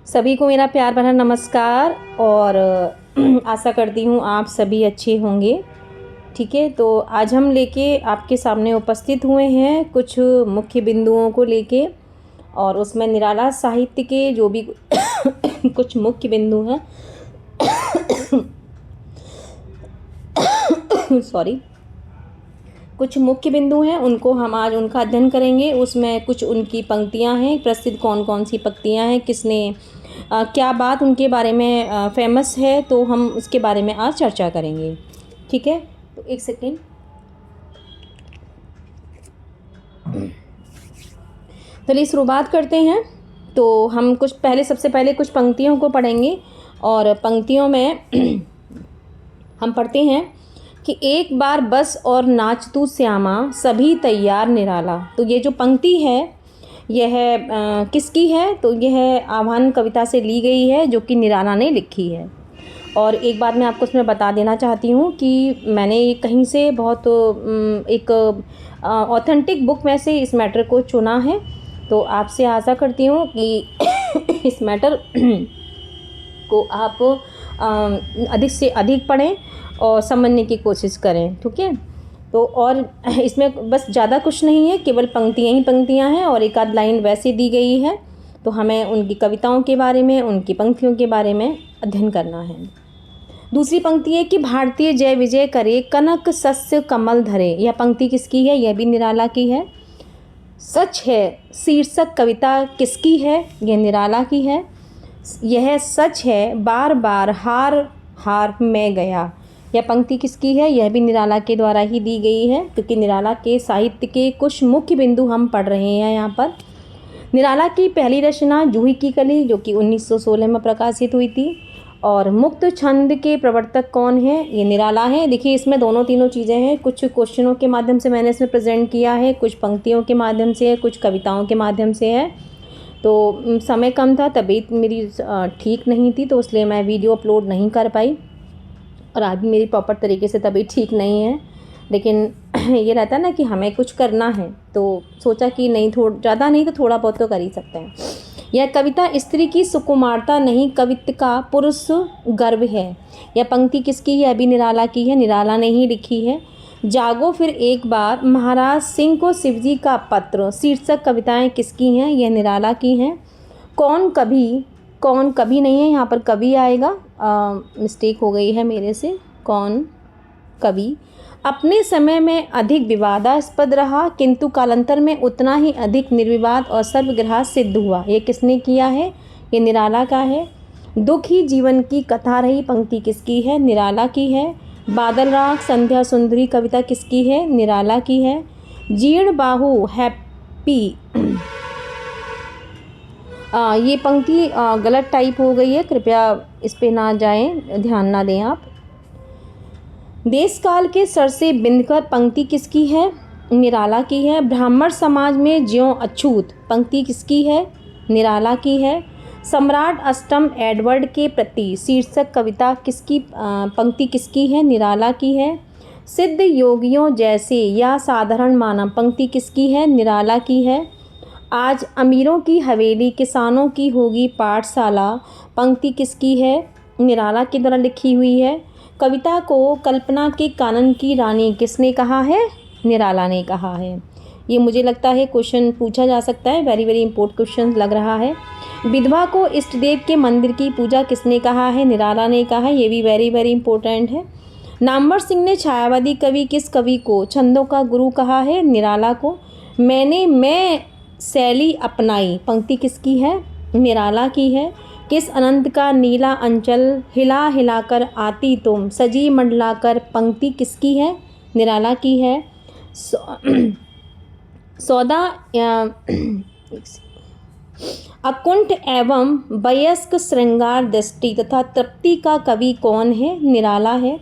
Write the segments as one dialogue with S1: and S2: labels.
S1: सभी को मेरा प्यार भरा नमस्कार और आशा करती हूँ आप सभी अच्छे होंगे। ठीक है, तो आज हम लेके आपके सामने उपस्थित हुए हैं कुछ मुख्य बिंदुओं को लेके, और उसमें निराला साहित्य के जो भी कुछ मुख्य बिंदु हैं सॉरी कुछ मुख्य बिंदु हैं उनको हम आज उनका अध्ययन करेंगे। उसमें कुछ उनकी पंक्तियां हैं, प्रसिद्ध कौन कौन सी पंक्तियां हैं, किसने क्या बात उनके बारे में फेमस है, तो हम उसके बारे में आज चर्चा करेंगे। ठीक है, तो एक सेकेंड। चलिए शुरुआत करते हैं। तो हम सबसे पहले कुछ पंक्तियों को पढ़ेंगे, और पंक्तियों में हम पढ़ते हैं कि एक बार बस और नाच तू श्यामा, सभी तैयार निराला। तो ये जो पंक्ति है यह किसकी है? तो यह आह्वान कविता से ली गई है, जो कि निराला ने लिखी है। और एक बात मैं आपको उसमें बता देना चाहती हूँ कि मैंने कहीं से बहुत एक ऑथेंटिक बुक में से इस मैटर को चुना है। तो आपसे आशा करती हूँ कि इस मैटर को आप अधिक से अधिक पढ़ें और समझने की कोशिश करें। ठीक है, तो और इसमें बस ज़्यादा कुछ नहीं है, केवल पंक्तियाँ ही पंक्तियाँ हैं और एक आध लाइन वैसे दी गई है। तो हमें उनकी कविताओं के बारे में, उनकी पंक्तियों के बारे में अध्ययन करना है। दूसरी पंक्ति है कि भारतीय जय विजय करे, कनक सस्य कमल धरे। यह पंक्ति किसकी है? यह भी निराला की है। सच है शीर्षक कविता किसकी है? यह निराला की है। यह सच है बार बार हार हार में गया। यह पंक्ति किसकी है? यह भी निराला के द्वारा ही दी गई है, क्योंकि निराला के साहित्य के कुछ मुख्य बिंदु हम पढ़ रहे हैं यहाँ पर। निराला की पहली रचना जूही की कली, जो कि 1916 में प्रकाशित हुई थी। और मुक्त छंद के प्रवर्तक कौन है? ये निराला है। देखिए, इसमें दोनों तीनों चीज़ें हैं। कुछ क्वेश्चनों के माध्यम से मैंने इसमें प्रेजेंट किया है, कुछ पंक्तियों के माध्यम से है, कुछ कविताओं के माध्यम से है। तो समय कम था, तबीयत मेरी ठीक नहीं थी, तो इसलिए मैं वीडियो अपलोड नहीं कर पाई, और आज भी मेरी प्रॉपर तरीके से तबीयत ठीक नहीं है। लेकिन ये रहता है ना कि हमें कुछ करना है, तो सोचा कि नहीं, ज़्यादा नहीं तो थोड़ा बहुत तो कर ही सकते हैं। यह कविता स्त्री की सुकुमारता नहीं, कवित्व का पुरुष गर्व है। यह पंक्ति किसकी है? अभी निराला की है, निराला ने ही लिखी है। जागो फिर एक बार, महाराज सिंह को शिवजी का पत्र, शीर्षक कविताएं किसकी हैं? यह निराला की हैं। कौन कभी नहीं है, यहाँ पर कवि आएगा, मिस्टेक हो गई है मेरे से। कौन कवि अपने समय में अधिक विवादास्पद रहा, किंतु कालांतर में उतना ही अधिक निर्विवाद और सर्वग्राह्य सिद्ध हुआ। ये किसने किया है? ये निराला का है। दुख ही जीवन की कथा रही, पंक्ति किसकी है? निराला की है। बादल राग संध्या सुंदरी कविता किसकी है? निराला की है। जीर्ण बाहु हैप्पी, ये पंक्ति गलत टाइप हो गई है, कृपया इस पे ना जाएं, ध्यान ना दें आप। देश काल के सर से बिंदकर, पंक्ति किसकी है? निराला की है। ब्राह्मण समाज में ज्यों अछूत, पंक्ति किसकी है? निराला की है। सम्राट अष्टम एडवर्ड के प्रति, शीर्षक कविता किसकी, पंक्ति किसकी है? निराला की है। सिद्ध योगियों जैसे या साधारण मानव, पंक्ति किसकी है? निराला की है। आज अमीरों की हवेली, किसानों की होगी पाठशाला, पंक्ति किसकी है? निराला के द्वारा लिखी हुई है। कविता को कल्पना के कानन की रानी किसने कहा है? निराला ने कहा है। ये मुझे लगता है क्वेश्चन पूछा जा सकता है, वेरी वेरी इंपॉर्टेंट क्वेश्चन लग रहा है। विधवा को इष्ट देव के मंदिर की पूजा किसने कहा है? निराला ने कहा है। ये भी वेरी वेरी इंपॉर्टेंट है। नामवर सिंह ने छायावादी कवि किस कवि को छंदों का गुरु कहा है? निराला को। मैं शैली अपनाई, पंक्ति किसकी है? निराला की है। किस अनंत का नीला अंचल, हिला हिलाकर आती तुम, सजी मंडलाकर, पंक्ति किसकी है? निराला की है। सौदा अकुंठ एवं वयस्क श्रृंगार दृष्टि तथा तृप्ति का कवि कौन है? निराला है।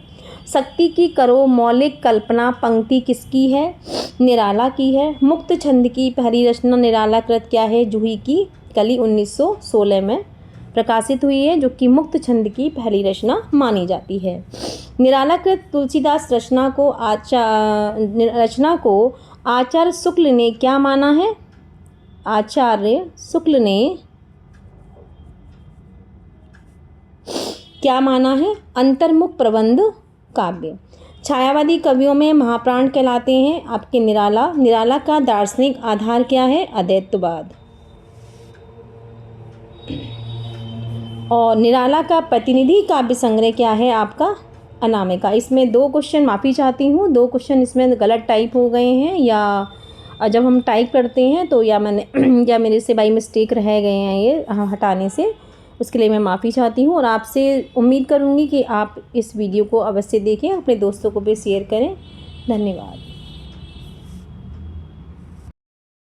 S1: शक्ति की करो मौलिक कल्पना, पंक्ति किसकी है? निराला की है। मुक्त छंद की पहली रचना निराला कृत क्या है? जूही की कली 1916 में प्रकाशित हुई है, जो कि मुक्त छंद की पहली रचना मानी जाती है। निराला कृत तुलसीदास रचना को आचार्य शुक्ल ने क्या माना है? आचार्य शुक्ल ने क्या माना है? अंतर्मुख प्रबंध काव्य। छायावादी कवियों में महाप्राण कहलाते हैं आपके निराला। निराला का दार्शनिक आधार क्या है? अद्वैतवाद। और निराला का प्रतिनिधि काव्य संग्रह क्या है आपका? अनामिका। इसमें 2 क्वेश्चन, माफ़ी चाहती हूँ, 2 क्वेश्चन इसमें गलत टाइप हो गए हैं, या जब हम टाइप करते हैं तो या मेरे से बाई मिस्टेक रह गए हैं ये हटाने से, उसके लिए मैं माफ़ी चाहती हूँ। और आपसे उम्मीद करूँगी कि आप इस वीडियो को अवश्य देखें, अपने दोस्तों को भी शेयर करें। धन्यवाद।